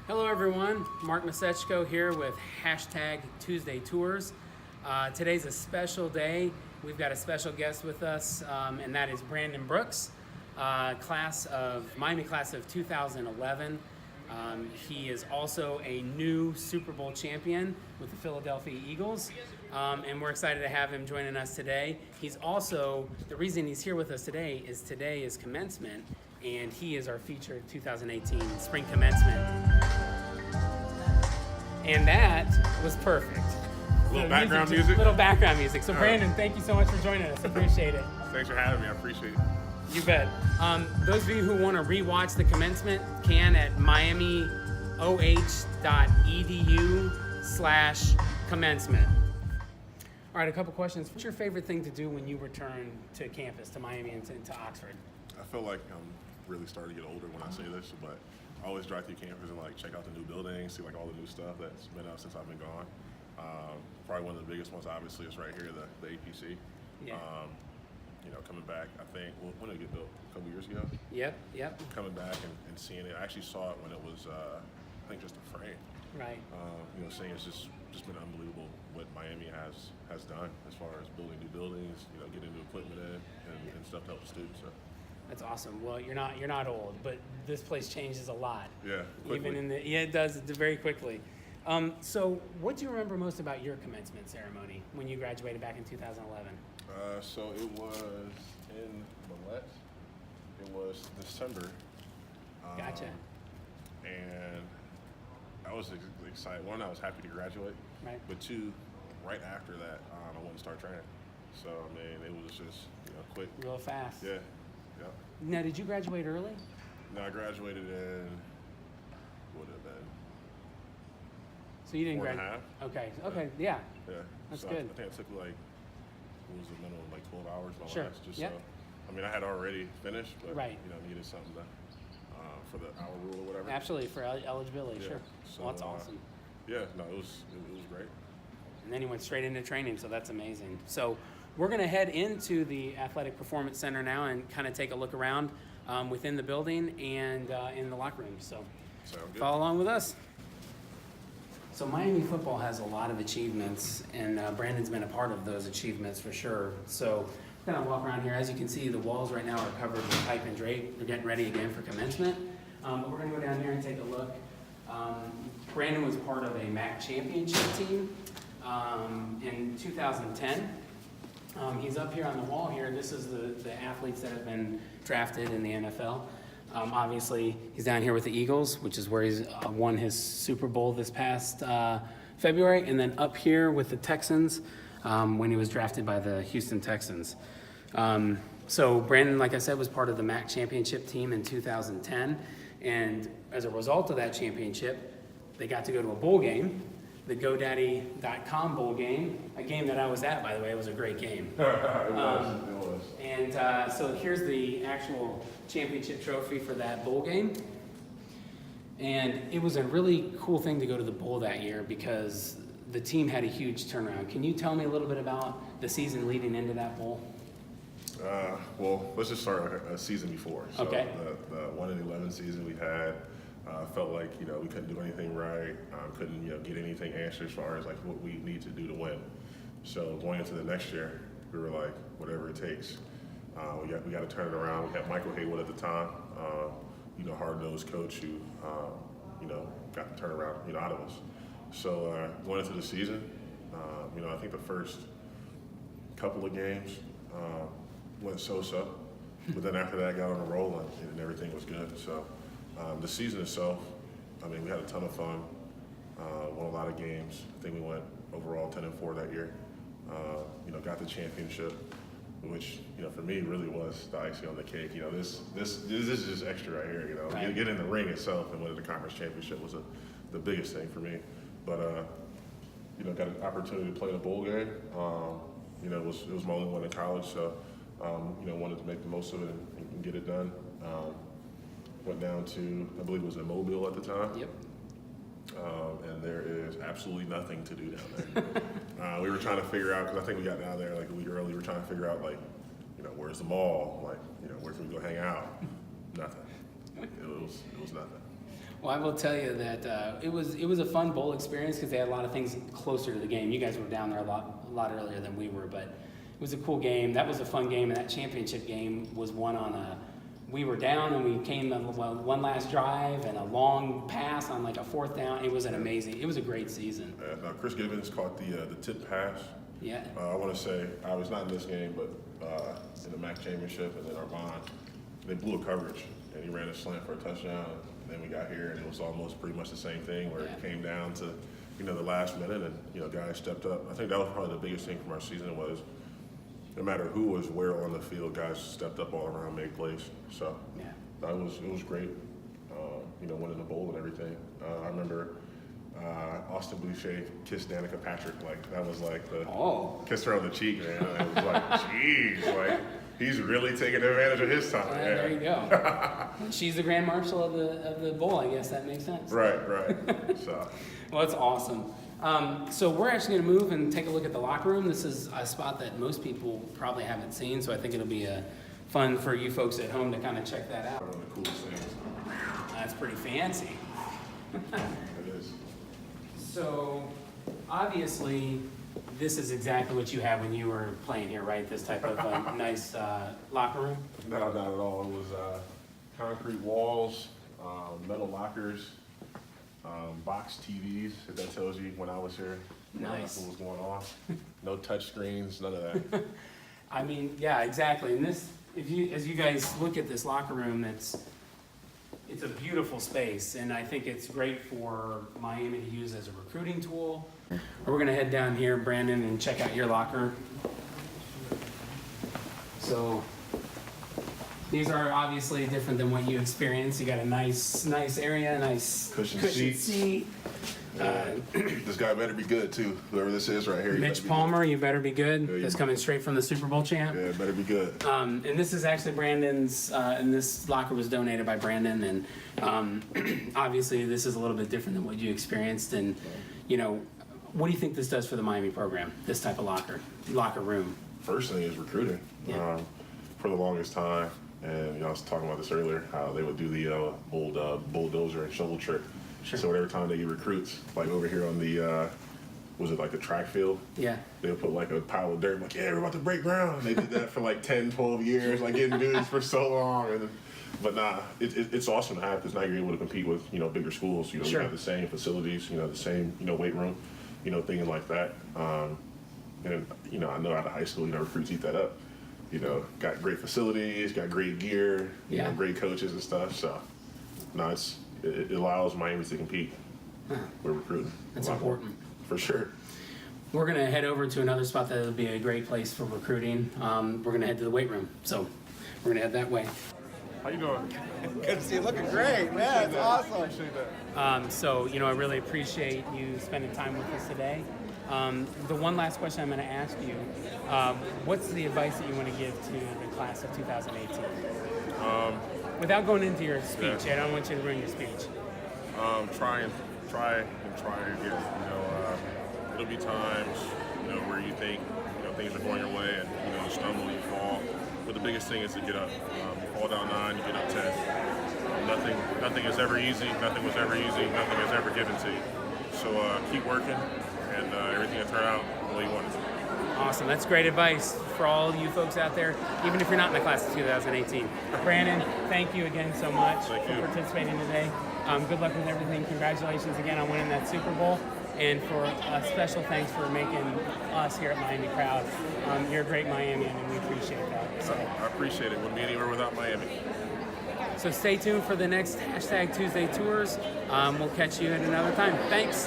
Hello everyone, Mark Macechko here with hashtag Tuesday Tours. Today's a special day. We've got a special guest with us, and that is Brandon Brooks, Miami class of 2011. He is also a new Super Bowl champion with the Philadelphia Eagles, and we're excited to have him joining us today. He's also, the reason he's here with us today is commencement, and he is our featured 2018 spring commencement. And that was perfect. Little background music? Little background music. So Brandon, thank you so much for joining us. Appreciate it. Thanks for having me. I appreciate it. You bet. Those of you who want to rewatch the commencement can at miamioh.edu/commencement. All right, a couple questions. What's your favorite thing to do when you return to campus, to Miami and to Oxford? I feel like I'm really starting to get older when I say this, but I always drive through campus and check out the new buildings, see all the new stuff that's been up since I've been gone. Probably one of the biggest ones, obviously, is right here, the APC. Yeah. Coming back, I think, when did it get built? A couple years ago? Yep. Coming back and seeing it. I actually saw it when it was, I think, just a frame. Right. Seeing it's just been unbelievable what Miami has done as far as building new buildings, getting new equipment in and stuff to help the students. So. That's awesome. Well, you're not old, but this place changes a lot. Yeah, quickly. It does very quickly. So what do you remember most about your commencement ceremony when you graduated back in 2011? So it was in Millette. It was December. Gotcha. And I was excited. One, I was happy to graduate. Right. But two, right after that, I wanted to start training. So, it was just, quick. Real fast. Yeah. Now, did you graduate early? No, I graduated in, what would it have been? So you didn't 4.5. Okay, yeah. Yeah. That's so good. I think it took what was the minimum, 12 hours my Sure. last, Yep. so. I had already finished, but, Right. needed something to, for the hour rule or whatever. Absolutely, for eligibility, Yeah. sure. So, Well, that's awesome. Yeah, no, it was great. And then he went straight into training, so that's amazing. So we're going to head into the Athletic Performance Center now and kind of take a look around within the building and in the locker room. So Sound good. follow along with us. So Miami football has a lot of achievements, and Brandon's been a part of those achievements for sure. So we're going to walk around here. As you can see, the walls right now are covered with pipe and drape. We're getting ready again for commencement. But we're going to go down here and take a look. Brandon was part of a MAC championship team in 2010. He's up here on the wall here. This is the athletes that have been drafted in the NFL. Obviously, he's down here with the Eagles, which is where he's won his Super Bowl this past February, and then up here with the Texans when he was drafted by the Houston Texans. So Brandon, like I said, was part of the MAC championship team in 2010, and as a result of that championship, they got to go to a bowl game, the GoDaddy.com bowl game, a game that I was at, by the way. It was a great game. It was. And so here's the actual championship trophy for that bowl game. And it was a really cool thing to go to the bowl that year because the team had a huge turnaround. Can you tell me a little bit about the season leading into that bowl? Well, let's just start a season before. So Okay. The 1-11 season we had felt like we couldn't do anything right, couldn't get anything answered as far as what we need to do to win. So going into the next year, we were like, whatever it takes. We got to turn it around. We had Michael Haywood at the time, hard-nosed coach who got the turnaround out of us. So going into the season, I think the first couple of games went so-so, but then after that, I got on a roll and everything was good. So the season itself, we had a ton of fun, won a lot of games. I think we went overall 10-4 that year. Got the championship, which for me really was the icing on the cake. This is just extra right here. Right. Getting in the ring itself and winning the conference championship was the biggest thing for me. But got an opportunity to play in a bowl game. It was my only one in college, so wanted to make the most of it and get it done. Went down to, I believe it was in Mobile at the time. Yep. And there is absolutely nothing to do down there. We were trying to figure out, because I think we got down there a week early, we were trying to figure out where's the mall, where can we go hang out? Nothing. It was nothing. Well, I will tell you that it was a fun bowl experience because they had a lot of things closer to the game. You guys were down there a lot earlier than we were, but it was a cool game. That was a fun game, and that championship game was won on a. We were down, and we came one last drive and a long pass on like a 4th down. It was it was a great season. Chris Gibbons caught the tip pass. Yeah. I want to say I was not in this game, but in the MAC championship, and then Armand, they blew a coverage, and he ran a slant for a touchdown. And then we got here, and it was almost pretty much the same thing, where it came down to the last minute, and guys stepped up. I think that was probably the biggest thing from our season was no matter who was where on the field, guys stepped up all around, made plays. So it was great. Winning the bowl and everything. I remember Austin Boucher kissed Danica Patrick, like that was like the kissed her on the cheek, man. And it was like, geez, like he's really taking advantage of his time. There you go. She's the grand marshal of the bowl. I guess that makes sense. Right. So. Well, it's awesome. So we're actually going to move and take a look at the locker room. This is a spot that most people probably haven't seen, so I think it'll be fun for you folks at home to kind of check that out. One of the coolest things. That's pretty fancy. It is. So, obviously, this is exactly what you had when you were playing here, right? This type of nice locker room? No, not at all. It was concrete walls, metal lockers, box TVs, if that tells you when I was here. Nice. What was going on. No touch screens, none of that. I mean, yeah, exactly. And this, as you guys look at this locker room, it's a beautiful space, and I think it's great for Miami to use as a recruiting tool. We're gonna head down here, Brandon, and check out your locker. So these are obviously different than what you experienced. You got a nice area, nice Cushion seat. This guy better be good too. Whoever this is right here. Mitch Palmer, you better be good. That's coming straight from the Super Bowl champ. Yeah, better be good. And this is actually Brandon's, and this locker was donated by Brandon. And obviously, this is a little bit different than what you experienced. And what do you think this does for the Miami program? This type of locker room. First thing is recruiting. Yeah. For the longest time, and I was talking about this earlier, how they would do the old bulldozer and shovel trick. Sure. So every time they get recruits, like over here on the, was it like the track field? Yeah. They would put like a pile of dirt, like, yeah, we're about to break ground. And they did that for like 10, 12 years, like getting dudes for so long. But nah, it's awesome to have because now you're able to compete with, bigger schools. Sure. You have the same facilities, the same, weight room, things like that. And, I know out of high school, recruits eat that up. Got great facilities, got great gear, great coaches and stuff. So, no, it allows Miami to compete with recruiting. That's important. For sure. We're going to head over to another spot that will be a great place for recruiting. We're going to head to the weight room. So we're going to head that way. How you doing? Good to see you. Looking great, man. It's awesome. Appreciate that. So, I really appreciate you spending time with us today. The one last question I'm going to ask you, what's the advice that you want to give to the class of 2018? Without going into your speech, I don't want you to ruin your speech. Try again. It'll be times, where you think, things are going your way and, you stumble, you fall. But the biggest thing is to get up. You fall down 9, you get up 10. Nothing is ever easy. Nothing was ever easy. Nothing is ever given to you. So keep working, and everything will turn out the way you want it to. Awesome. That's great advice for all you folks out there, even if you're not in the class of 2018. Brandon, thank you again so much for participating today. Good luck with everything. Congratulations again on winning that Super Bowl. And for a special thanks for making us here at Miami proud. You're a great Miamian, and we appreciate that. So. I appreciate it. Wouldn't be anywhere without Miami. So stay tuned for the next #Tuesday Tours. We'll catch you at another time. Thanks.